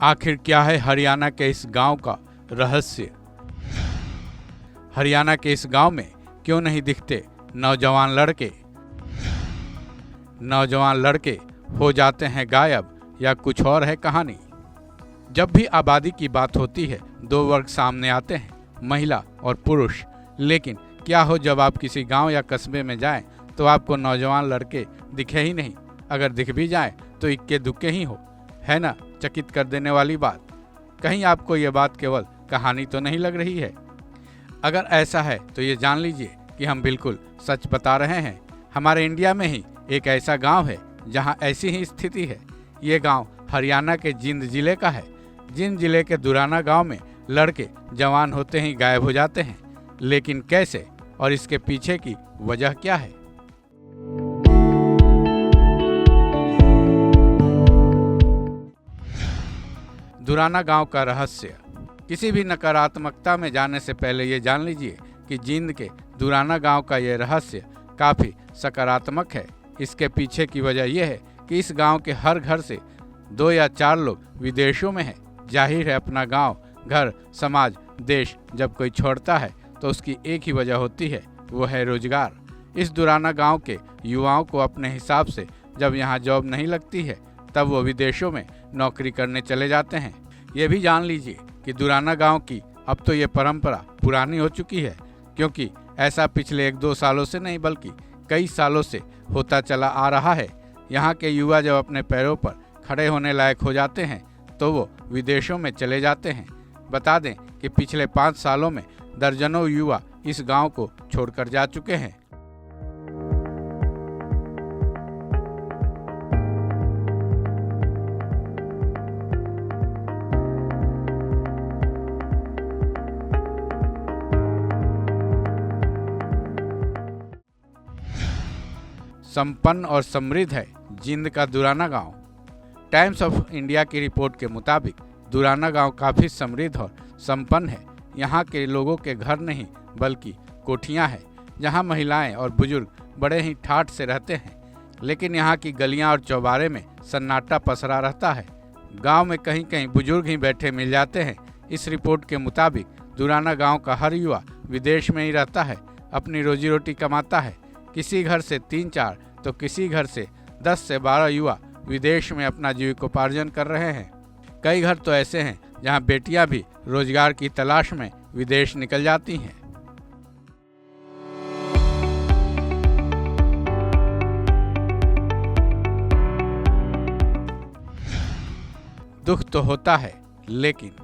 आखिर क्या है हरियाणा के इस गांव का रहस्य? हरियाणा के इस गांव में क्यों नहीं दिखते नौजवान लड़के? नौजवान लड़के हो जाते हैं गायब या कुछ और है कहानी? जब भी आबादी की बात होती है दो वर्ग सामने आते हैं, महिला और पुरुष। लेकिन क्या हो जब आप किसी गांव या कस्बे में जाएं तो आपको नौजवान लड़के दिखे ही नहीं। अगर दिख भी जाएं तो इक्के दुक्के ही हो। है ना चकित कर देने वाली बात? कहीं आपको ये बात केवल कहानी तो नहीं लग रही है? अगर ऐसा है तो ये जान लीजिए कि हम बिल्कुल सच बता रहे हैं। हमारे इंडिया में ही एक ऐसा गांव है जहां ऐसी ही स्थिति है। ये गांव हरियाणा के जिंद जिले का है। जिंद जिले के दुराना गांव में लड़के जवान होते ही गायब हो जाते हैं। लेकिन कैसे और इसके पीछे की वजह क्या है? दुराना गांव का रहस्य। किसी भी नकारात्मकता में जाने से पहले ये जान लीजिए कि जिंद के दुराना गांव का ये रहस्य काफी सकारात्मक है। इसके पीछे की वजह यह है कि इस गांव के हर घर से 2 या 4 लोग विदेशों में हैं। जाहिर है अपना गांव, घर, समाज, देश जब कोई छोड़ता है तो उसकी एक ही वजह होती है, वो है रोजगार। इस दुराना गांव के युवाओं को अपने हिसाब से जब यहाँ जॉब नहीं लगती है तब वो विदेशों में नौकरी करने चले जाते हैं। ये भी जान लीजिए कि दुराना गांव की अब तो ये परंपरा पुरानी हो चुकी है, क्योंकि ऐसा पिछले 1-2 सालों से नहीं बल्कि कई सालों से होता चला आ रहा है। यहाँ के युवा जब अपने पैरों पर खड़े होने लायक हो जाते हैं तो वो विदेशों में चले जाते हैं। बता दें कि पिछले 5 सालों में दर्जनों युवा इस गांव को छोड़कर जा चुके हैं। संपन्न और समृद्ध है जिंद का दुराना गांव। टाइम्स ऑफ इंडिया की रिपोर्ट के मुताबिक दुराना गांव काफ़ी समृद्ध और संपन्न है। यहाँ के लोगों के घर नहीं बल्कि कोठियाँ हैं जहाँ महिलाएं और बुजुर्ग बड़े ही ठाठ से रहते हैं। लेकिन यहाँ की गलियाँ और चौबारे में सन्नाटा पसरा रहता है। गांव में कहीं कहीं बुजुर्ग ही बैठे मिल जाते हैं। इस रिपोर्ट के मुताबिक दुराना गाँव का हर युवा विदेश में ही रहता है, अपनी रोजी रोटी कमाता है। किसी घर से 3-4 तो किसी घर से 10 से 12 युवा विदेश में अपना जीविकोपार्जन कर रहे हैं। कई घर तो ऐसे हैं जहां बेटियां भी रोजगार की तलाश में विदेश निकल जाती हैं। दुख तो होता है, लेकिन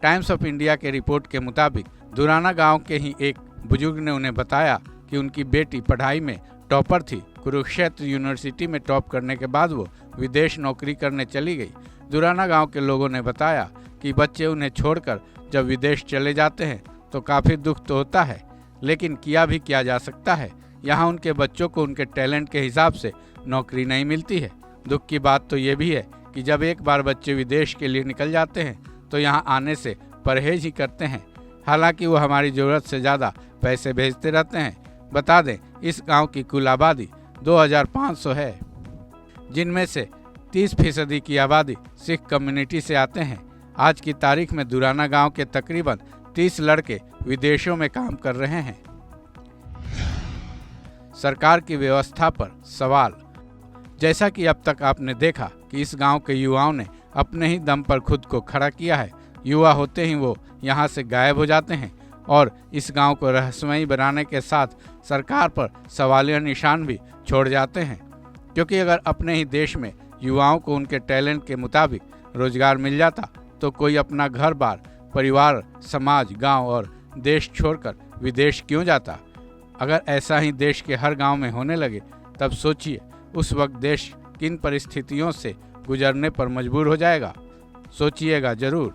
टाइम्स ऑफ इंडिया के रिपोर्ट के मुताबिक दुराना गांव के ही एक बुजुर्ग ने उन्हें बताया कि उनकी बेटी पढ़ाई में टॉपर थी। कुरुक्षेत्र यूनिवर्सिटी में टॉप करने के बाद वो विदेश नौकरी करने चली गई। दुराना गांव के लोगों ने बताया कि बच्चे उन्हें छोड़कर जब विदेश चले जाते हैं तो काफ़ी दुख तो होता है, लेकिन किया भी क्या जा सकता है। यहाँ उनके बच्चों को उनके टैलेंट के हिसाब से नौकरी नहीं मिलती है। दुख की बात तो ये भी है कि जब एक बार बच्चे विदेश के लिए निकल जाते हैं तो यहाँ आने से परहेज ही करते हैं। हालांकि वो हमारी ज़रूरत से ज़्यादा पैसे भेजते रहते हैं। बता दें इस गांव की कुल आबादी 2500 है, जिनमें से 30% की आबादी सिख कम्युनिटी से आते हैं। आज की तारीख में दुराना गांव के तकरीबन 30 लड़के विदेशों में काम कर रहे हैं। सरकार की व्यवस्था पर सवाल। जैसा कि अब तक आपने देखा कि इस गांव के युवाओं ने अपने ही दम पर खुद को खड़ा किया है। युवा होते ही वो यहाँ से गायब हो जाते हैं और इस गांव को रहस्यमयी बनाने के साथ सरकार पर सवालिया निशान भी छोड़ जाते हैं। क्योंकि अगर अपने ही देश में युवाओं को उनके टैलेंट के मुताबिक रोजगार मिल जाता तो कोई अपना घर बार, परिवार, समाज, गांव और देश छोड़कर विदेश क्यों जाता? अगर ऐसा ही देश के हर गांव में होने लगे तब सोचिए उस वक्त देश किन परिस्थितियों से गुजरने पर मजबूर हो जाएगा। सोचिएगा जरूर।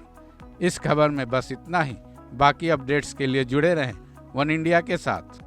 इस खबर में बस इतना ही। बाकी अपडेट्स के लिए जुड़े रहें वन इंडिया के साथ।